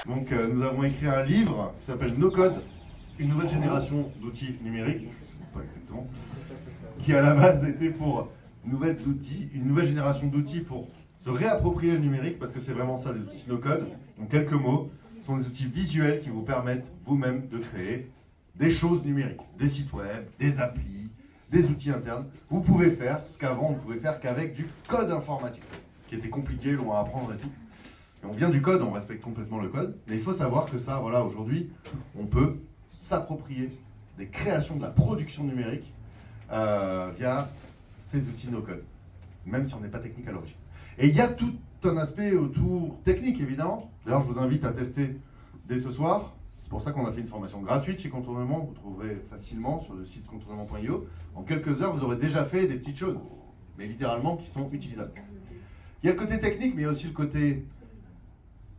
Donc nous avons écrit un livre qui s'appelle No Code, une nouvelle génération d'outils numériques, pas exactement, qui à la base était pour une nouvelle génération d'outils pour se réapproprier le numérique, parce que c'est vraiment ça les outils No Code. En quelques mots, ce sont des outils visuels qui vous permettent vous-même de créer des choses numériques, des sites web, des applis, des outils internes. Vous pouvez faire ce qu'avant on ne pouvait faire qu'avec du code informatique, qui était compliqué, long à apprendre et tout. Et on vient du code, on respecte complètement le code, mais il faut savoir que ça, voilà, aujourd'hui, on peut s'approprier des créations de la production numérique via ces outils no-code, même si on n'est pas technique à l'origine. Et il y a tout un aspect autour technique, évidemment. D'ailleurs, je vous invite à tester dès ce soir. C'est pour ça qu'on a fait une formation gratuite chez Contournement, vous trouverez facilement sur le site contournement.io. En quelques heures, vous aurez déjà fait des petites choses, mais littéralement qui sont utilisables. Il y a le côté technique, mais il y a aussi le côté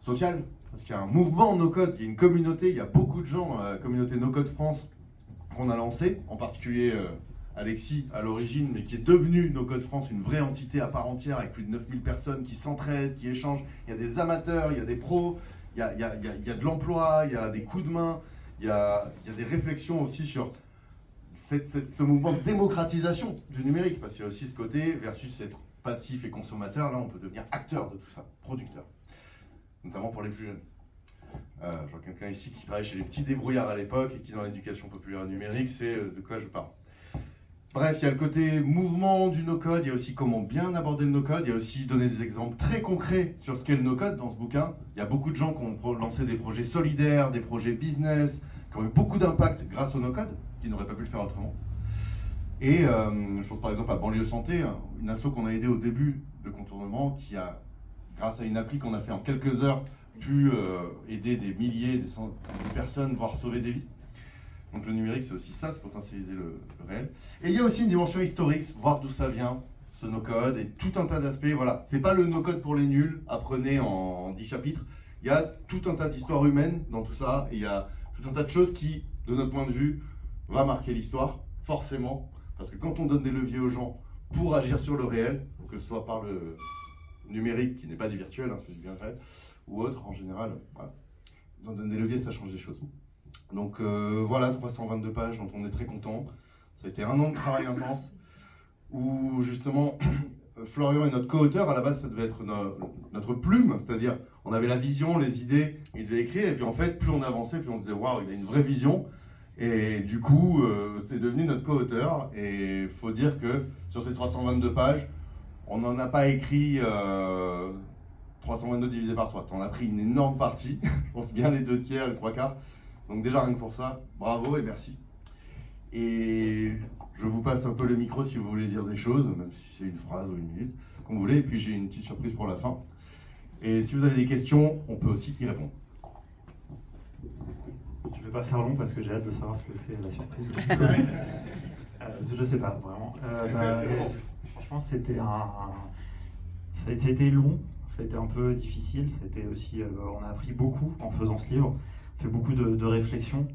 social, parce qu'il y a un mouvement no-code, il y a une communauté, il y a beaucoup de gens, la communauté no-code France qu'on a lancée, en particulier Alexis à l'origine, mais qui est devenu no-code France, une vraie entité à part entière avec plus de 9000 personnes qui s'entraident, qui échangent. Il y a des amateurs, il y a des pros, il y a de l'emploi, il y a des coups de main, il y a des réflexions aussi sur ce mouvement de démocratisation du numérique, parce qu'il y a aussi ce côté versus être passif et consommateur, là on peut devenir acteur de tout ça, producteur. Notamment pour les plus jeunes. Je vois quelqu'un ici qui travaille chez les petits débrouillards à l'époque et qui dans l'éducation populaire numérique, c'est de quoi je parle. Bref, il y a le côté mouvement du no-code, il y a aussi comment bien aborder le no-code, il y a aussi donner des exemples très concrets sur ce qu'est le no-code dans ce bouquin. Il y a beaucoup de gens qui ont lancé des projets solidaires, des projets business, qui ont eu beaucoup d'impact grâce au no-code, qui n'auraient pas pu le faire autrement. Et je pense par exemple à Banlieue Santé, une asso qu'on a aidée au début de Contournement, qui a, grâce à une appli qu'on a fait en quelques heures, pu aider des milliers, des centaines de personnes, voire sauver des vies. Donc le numérique, c'est aussi ça, c'est potentialiser le réel. Et il y a aussi une dimension historique, voir d'où ça vient, ce no-code, et tout un tas d'aspects. Voilà, c'est pas le no-code pour les nuls, apprenez en 10 chapitres. Il y a tout un tas d'histoires humaines dans tout ça, et il y a tout un tas de choses qui, de notre point de vue, va marquer l'histoire, forcément. Parce que quand on donne des leviers aux gens pour agir sur le réel, que ce soit par le numérique, qui n'est pas du virtuel, hein, c'est du bien réel, ou autre, en général, voilà. On donne des leviers, ça change des choses. Donc voilà, 322 pages dont on est très content. Ça a été un an de travail intense, où justement, Florian est notre co-auteur. À la base, ça devait être notre plume, c'est-à-dire, on avait la vision, les idées, il devait écrire, et puis en fait, plus on avançait, plus on se disait, waouh, il a une vraie vision. Et du coup, c'est devenu notre co-auteur. Et il faut dire que sur ces 322 pages, on n'en a pas écrit 322 divisé par 3. On a pris une énorme partie, je pense bien les 2/3, les 3/4. Donc déjà rien que pour ça, bravo et merci. Et je vous passe un peu le micro si vous voulez dire des choses, même si c'est une phrase ou une minute, comme vous voulez. Et puis j'ai une petite surprise pour la fin. Et si vous avez des questions, on peut aussi y répondre. Je ne vais pas faire long parce que j'ai hâte de savoir ce que c'est la surprise. Je ne sais pas vraiment. Franchement, ça a été long, ça a été un peu difficile. C'était aussi, on a appris beaucoup en faisant ce livre. On fait beaucoup de réflexions.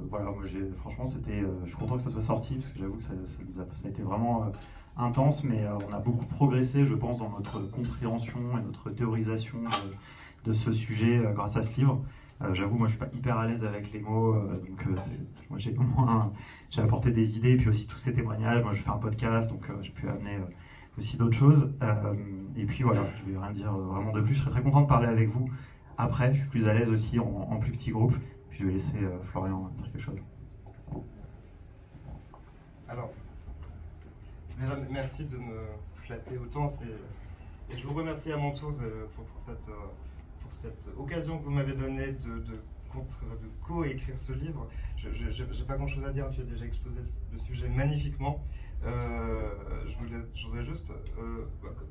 Voilà, moi franchement, je suis content que ça soit sorti parce que j'avoue que ça a été vraiment intense, mais on a beaucoup progressé, je pense, dans notre compréhension et notre théorisation de ce sujet grâce à ce livre. J'avoue, moi je suis pas hyper à l'aise avec les mots, donc moi j'ai apporté des idées, et puis aussi tous ces témoignages. Moi je fais un podcast, donc j'ai pu amener aussi d'autres choses. Et puis voilà, je vais rien dire vraiment de plus. Je serais très content de parler avec vous après. Je suis plus à l'aise aussi en plus petit groupe. Puis je vais laisser Florian dire quelque chose. Alors, déjà merci de me flatter autant. Et je vous remercie à mon tour pour cette occasion que vous m'avez donnée de co-écrire ce livre. Je n'ai pas grand-chose à dire, tu as déjà exposé le sujet magnifiquement. Je voudrais juste,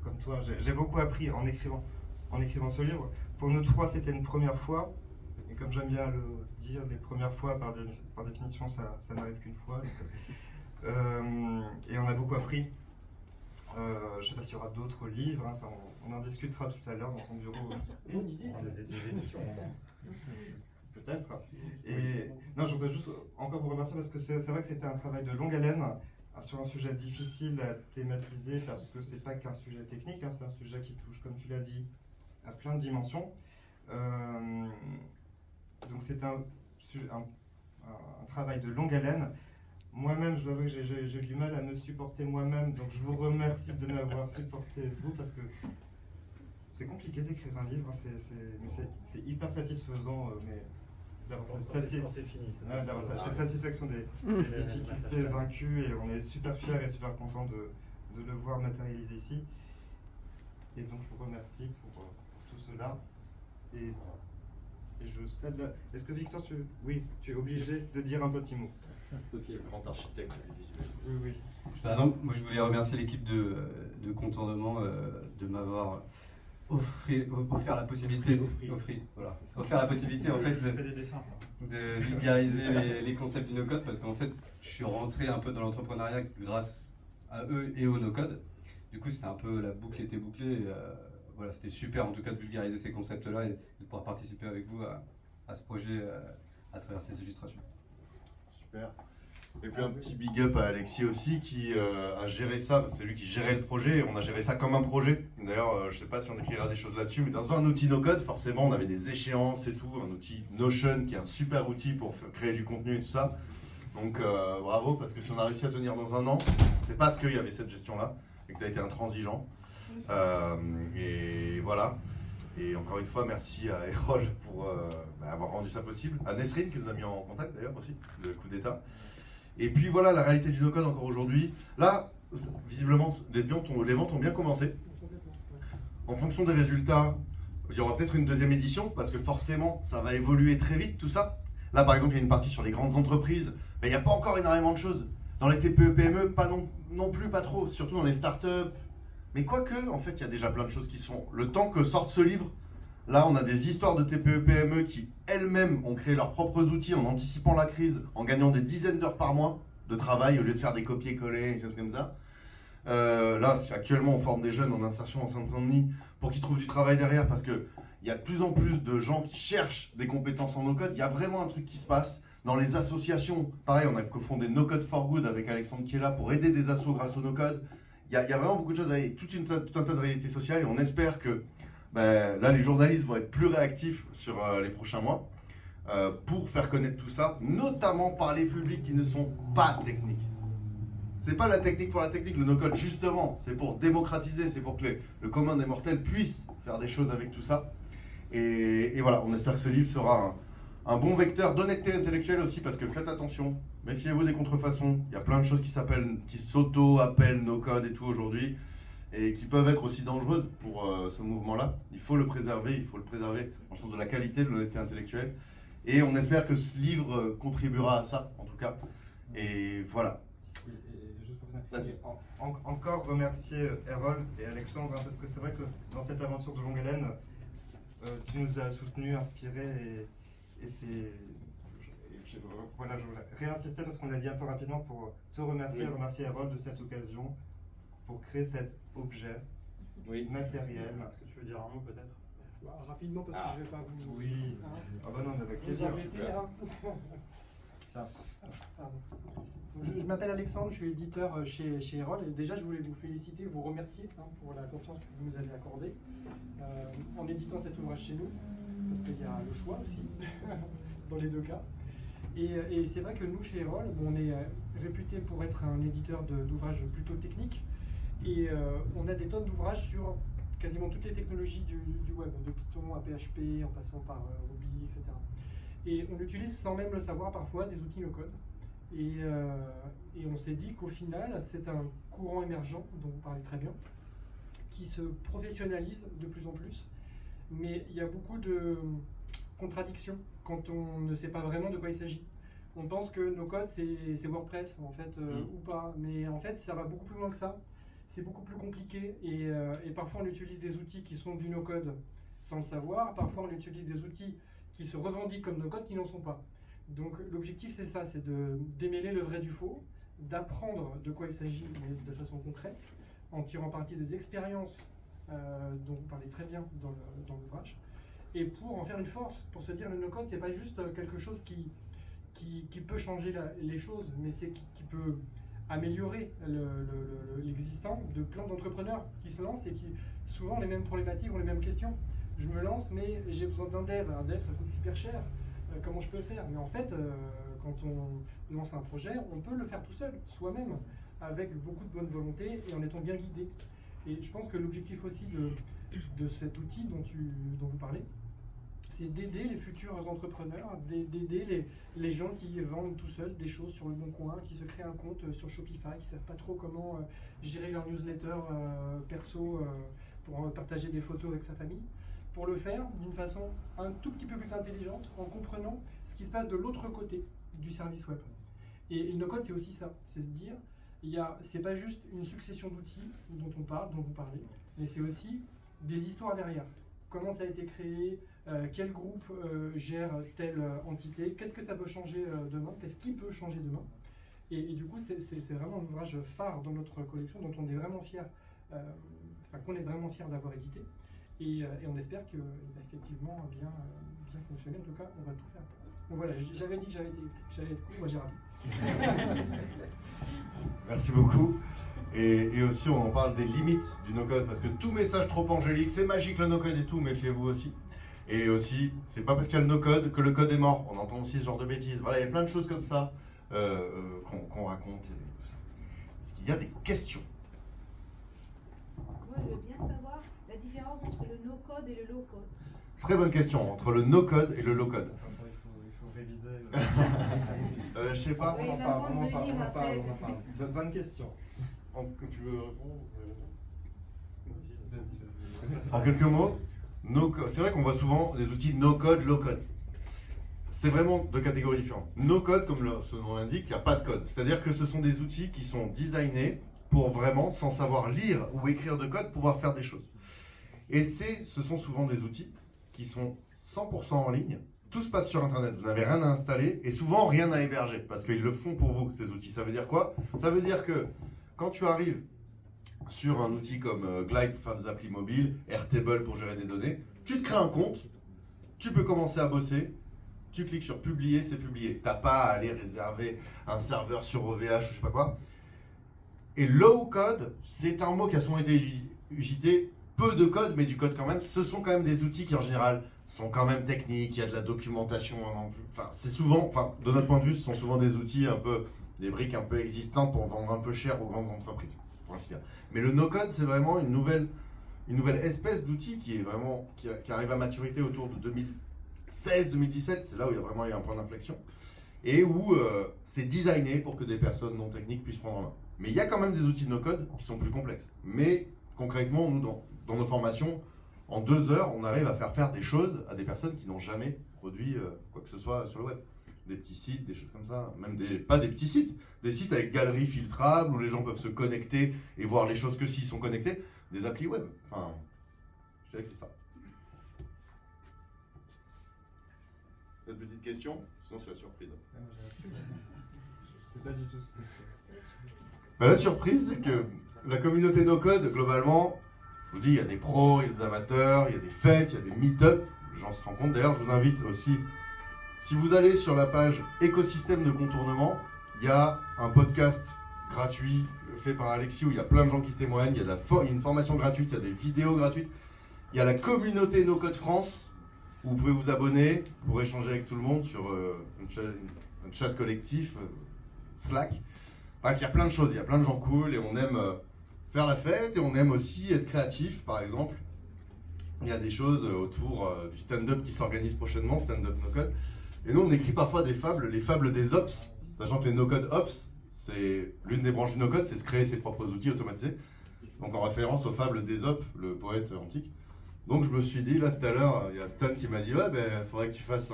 comme toi, j'ai beaucoup appris en écrivant ce livre. Pour nous trois, c'était une première fois. Et comme j'aime bien le dire, les premières fois, par définition, ça n'arrive qu'une fois. Et on a beaucoup appris. Je ne sais pas s'il y aura d'autres livres, hein, ça, on en discutera tout à l'heure dans ton bureau. Des éditions. Peut-être. Et non, je voudrais juste encore vous remercier parce que c'est vrai que c'était un travail de longue haleine sur un sujet difficile à thématiser parce que c'est pas qu'un sujet technique, hein, c'est un sujet qui touche, comme tu l'as dit, à plein de dimensions. Donc c'est un travail de longue haleine. Moi-même, je dois avouer que j'ai du mal à me supporter moi-même, donc je vous remercie de m'avoir supporté vous, parce que c'est compliqué d'écrire un livre, mais c'est hyper satisfaisant, mais d'avoir cette satisfaction des difficultés vaincues, et on est super fiers et super contents de le voir matérialiser ici. Et donc je vous remercie pour tout cela. Et je cède là. Est-ce que Victor, tu es obligé de dire un petit mot? Ok, le grand architecte du visuel. Oui. Bah non, moi je voulais remercier l'équipe de Contournement de m'avoir offert la possibilité, offert la possibilité en fait de vulgariser les concepts du no-code, parce qu'en fait je suis rentré un peu dans l'entrepreneuriat grâce à eux et au no-code. Du coup c'était un peu, la boucle était bouclée, et, voilà, c'était super en tout cas de vulgariser ces concepts-là et de pouvoir participer avec vous à ce projet à travers ces illustrations. Super. Et puis un petit big up à Alexis aussi qui a géré ça, parce que c'est lui qui gérait le projet, et on a géré ça comme un projet. D'ailleurs, je sais pas si on écrira des choses là-dessus, mais dans un outil no-code, forcément, on avait des échéances et tout, un outil Notion qui est un super outil pour créer du contenu et tout ça. Donc bravo, parce que si on a réussi à tenir dans un an, c'est parce qu'il y avait cette gestion-là, et que tu as été intransigeant. Et voilà. Et encore une fois, merci à Erol pour avoir rendu ça possible. À Nesrine qui nous a mis en contact d'ailleurs aussi, le coup d'état. Et puis voilà, la réalité du no-code encore aujourd'hui. Là, visiblement, les ventes ont bien commencé. En fonction des résultats, il y aura peut-être une deuxième édition, parce que forcément, ça va évoluer très vite tout ça. Là, par exemple, il y a une partie sur les grandes entreprises, mais il n'y a pas encore énormément de choses. Dans les TPE, PME, pas non plus, pas trop, surtout dans les startups. Mais quoique, en fait, il y a déjà plein de choses qui sont. Le temps que sorte ce livre, là, on a des histoires de TPE, PME qui elles-mêmes ont créé leurs propres outils en anticipant la crise, en gagnant des dizaines d'heures par mois de travail au lieu de faire des copier-coller, des choses comme ça. Là, actuellement, on forme des jeunes en insertion en Seine-Saint-Denis pour qu'ils trouvent du travail derrière, parce qu'il y a de plus en plus de gens qui cherchent des compétences en no-code. Il y a vraiment un truc qui se passe. Dans les associations, pareil, on a cofondé No Code for Good avec Alexandre qui est là pour aider des assos grâce au no-code. Il y a vraiment beaucoup de choses à aller, tout un tas de réalités sociales, et on espère que là, les journalistes vont être plus réactifs sur les prochains mois pour faire connaître tout ça, notamment par les publics qui ne sont pas techniques. C'est pas la technique pour la technique, le no-code justement, c'est pour démocratiser, c'est pour que le commun des mortels puisse faire des choses avec tout ça. Et voilà, on espère que ce livre sera un bon vecteur d'honnêteté intellectuelle aussi, parce que faites attention, méfiez-vous des contrefaçons. Il y a plein de choses qui s'auto-appellent no-code et tout aujourd'hui, et qui peuvent être aussi dangereuses pour ce mouvement-là. Il faut le préserver dans le sens de la qualité, de l'honnêteté intellectuelle. Et on espère que ce livre contribuera à ça, en tout cas. Et voilà. Et juste pour finir, encore remercier Erol et Alexandre, parce que c'est vrai que dans cette aventure de longue haleine, tu nous as soutenus, inspirés, et c'est... Voilà, je voulais réinsister parce qu'on l'a dit un peu rapidement pour te remercier, oui. Remercier Erol de cette occasion pour créer cet objet matériel. Est-ce que tu veux dire un mot peut-être? Rapidement, parce que je ne vais pas vous... Oui. Ah bah non, mais avec plaisir. Ça. Je m'appelle Alexandre, je suis éditeur chez Erol, et déjà je voulais vous féliciter, vous remercier pour la confiance que vous nous avez accordée en éditant cet ouvrage chez nous, parce qu'il y a le choix aussi, dans les deux cas. Et c'est vrai que nous, chez Erol, on est réputé pour être un éditeur d'ouvrages plutôt techniques, et on a des tonnes d'ouvrages sur quasiment toutes les technologies du web, de Python à PHP, en passant par Ruby, etc. Et on utilise sans même le savoir parfois des outils no-code. Et on s'est dit qu'au final, c'est un courant émergent, dont vous parlez très bien, qui se professionnalise de plus en plus. Mais il y a beaucoup de contradictions quand on ne sait pas vraiment de quoi il s'agit. On pense que no-code, c'est WordPress, en fait, ou pas. Mais en fait, ça va beaucoup plus loin que ça. C'est beaucoup plus compliqué. Et parfois, on utilise des outils qui sont du no-code sans le savoir. Parfois, on utilise des outils qui se revendiquent comme no-code qui n'en sont pas. Donc l'objectif c'est ça, c'est de démêler le vrai du faux, d'apprendre de quoi il s'agit de façon concrète, en tirant parti des expériences dont vous parlez très bien dans l'ouvrage, et pour en faire une force, pour se dire le no-code c'est pas juste quelque chose qui peut changer les choses, mais c'est qui peut améliorer l'existant de plein d'entrepreneurs qui se lancent et qui souvent ont les mêmes problématiques, ont les mêmes questions. je me lance, mais j'ai besoin d'un dev. Un dev, ça coûte super cher. Comment je peux le faire? Mais en fait, quand on lance un projet, on peut le faire tout seul, soi-même, avec beaucoup de bonne volonté et en étant bien guidé. Et je pense que l'objectif aussi de cet outil dont vous parlez, c'est d'aider les futurs entrepreneurs, d'aider les gens qui vendent tout seuls des choses sur le Bon Coin, qui se créent un compte sur Shopify, qui ne savent pas trop comment gérer leur newsletter perso pour partager des photos avec sa famille, pour le faire d'une façon un tout petit peu plus intelligente, en comprenant ce qui se passe de l'autre côté du service web. Et le no-code, c'est aussi ça, c'est se dire, c'est pas juste une succession d'outils dont on parle, dont vous parlez, mais c'est aussi des histoires derrière. Comment ça a été créé, quel groupe gère telle entité, qu'est-ce que ça peut changer demain, qu'est-ce qui peut changer demain. Et du coup, c'est vraiment un ouvrage phare dans notre collection dont on est vraiment fier, qu'on est vraiment fier d'avoir édité. Et on espère qu'il va effectivement bien fonctionner. En tout cas, on va tout faire. Donc voilà, j'avais dit que j'allais être cool, moi j'ai raté. Merci beaucoup. Et aussi, on en parle des limites du no-code, parce que tout message trop angélique, c'est magique le no-code et tout, méfiez-vous aussi. Et aussi, c'est pas parce qu'il y a le no-code que le code est mort. On entend aussi ce genre de bêtises. Voilà, il y a plein de choses comme ça qu'on raconte. Est-ce qu'il y a des questions? Moi, je veux bien savoir la différence entre le no-code et le low-code. Très bonne question, entre le no-code et le low-code. Il faut réviser. Je sais pas. Oui, On en il va parle, prendre on en le parle, livre on en parle, après, on en je parle. Bonne question. Tu veux répondre? Vas-y. En quelques mots, c'est vrai qu'on voit souvent les outils no-code, low-code. C'est vraiment deux catégories différentes. No-code, comme son nom l'indique, il n'y a pas de code. C'est-à-dire que ce sont des outils qui sont designés pour vraiment, sans savoir lire ou écrire de code, pouvoir faire des choses. Et ce sont souvent des outils qui sont 100% en ligne. Tout se passe sur Internet, vous n'avez rien à installer et souvent rien à héberger parce qu'ils le font pour vous, ces outils. Ça veut dire quoi? Ça veut dire que quand tu arrives sur un outil comme Glide pour faire des applis mobiles, Airtable pour gérer des données, tu te crées un compte, tu peux commencer à bosser, tu cliques sur publier, c'est publié. Tu n'as pas à aller réserver un serveur sur OVH ou je sais pas quoi. Et low code, c'est un mot qui a souvent été usité, peu de code, mais du code quand même. Ce sont quand même des outils qui en général sont quand même techniques, il y a de la documentation. Enfin, c'est souvent, de notre point de vue, ce sont souvent des outils un peu, des briques un peu existantes pour vendre un peu cher aux grandes entreprises. Mais le no-code, c'est vraiment une nouvelle espèce d'outil qui est vraiment qui arrive à maturité autour de 2016-2017. C'est là où il y a vraiment eu un point d'inflexion et où c'est designé pour que des personnes non techniques puissent prendre en main. Mais il y a quand même des outils de no-code qui sont plus complexes. Mais concrètement, nous, dans nos formations, en 2 heures, on arrive à faire des choses à des personnes qui n'ont jamais produit quoi que ce soit sur le web. Des petits sites, des choses comme ça, même pas des petits sites, des sites avec galeries filtrables où les gens peuvent se connecter et voir les choses que s'ils sont connectés, des applis web. Enfin, je dirais que c'est ça. Cette petite question, sinon c'est la surprise. Je sais pas du tout ce que c'est. La surprise, c'est que la communauté no-code, globalement, je vous dis, il y a des pros, il y a des amateurs, il y a des fêtes, il y a des meet-up, les gens se rencontrent. D'ailleurs, je vous invite aussi, si vous allez sur la page écosystème de contournement, il y a un podcast gratuit fait par Alexis où il y a plein de gens qui témoignent, il y a une formation gratuite, il y a des vidéos gratuites, il y a la communauté No-Code France où vous pouvez vous abonner pour échanger avec tout le monde sur un chat collectif, Slack. Bref, il y a plein de choses, il y a plein de gens cool et on aime faire la fête et on aime aussi être créatif, par exemple. Il y a des choses autour du stand-up qui s'organise prochainement, stand-up no-code. Et nous, on écrit parfois des fables, les fables des ops, sachant que les no-code ops, c'est l'une des branches du no-code, c'est se créer ses propres outils automatisés. Donc en référence aux fables d'Ésope, le poète antique. Donc je me suis dit, là tout à l'heure, il y a Stan qui m'a dit, ouais, ben, faudrait que tu fasses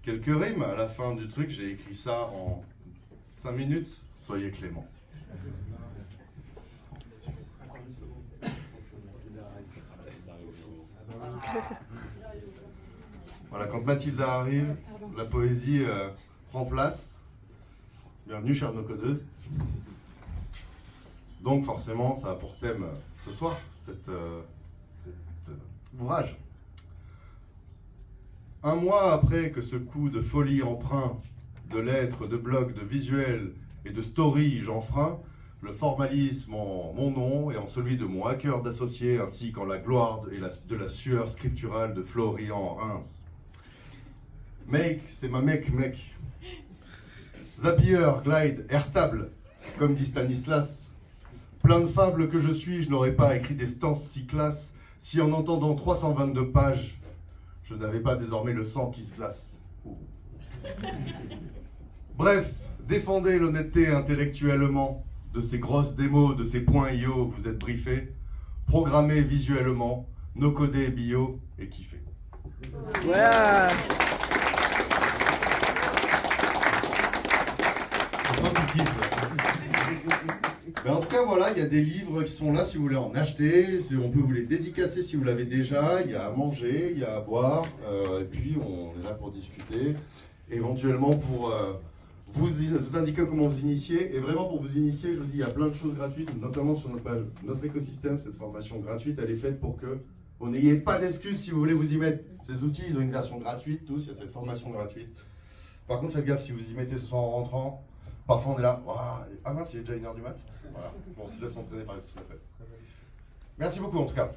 quelques rimes. À la fin du truc, j'ai écrit ça en 5 minutes. Soyez clément. Voilà, quand Mathilda arrive, la poésie prend place. Bienvenue, chère no-codeuse. Donc forcément, ça a pour thème ce soir, cet ouvrage. Un mois après que ce coup de folie empreint de lettres, de blogs, de visuels et de stories j'enfreins, le formalisme en mon nom et en celui de mon hacker d'associé, ainsi qu'en la gloire de la sueur scripturale de Florian Reims. Make, c'est ma mec. Zapier, glide, airtable, comme dit Stanislas. Plein de fables que je suis, je n'aurais pas écrit des stances si classes si en entendant 322 pages, je n'avais pas désormais le sang qui se glace. Bref, défendez l'honnêteté intellectuellement de ces grosses démos, de ces points IO, vous êtes briefés. Programmez visuellement, no-codez bio et kiffez. Ouais. Mais en tout cas, voilà, il y a des livres qui sont là si vous voulez en acheter. On peut vous les dédicacer si vous l'avez déjà. Il y a à manger, il y a à boire. Et puis, on est là pour discuter. Éventuellement, pour vous indiquer comment vous initier. Et vraiment, pour vous initier, je vous dis, il y a plein de choses gratuites, notamment sur notre page. Notre écosystème, cette formation gratuite, elle est faite pour que vous n'ayez pas d'excuses si vous voulez vous y mettre. Ces outils, ils ont une version gratuite, tous. Il y a cette formation gratuite. Par contre, faites gaffe si vous y mettez ce soir en rentrant. Parfois on est là, ah mince, il est déjà 1h du mat. Voilà. Bon, on se laisse entraîner par les soucis après. Merci beaucoup en tout cas.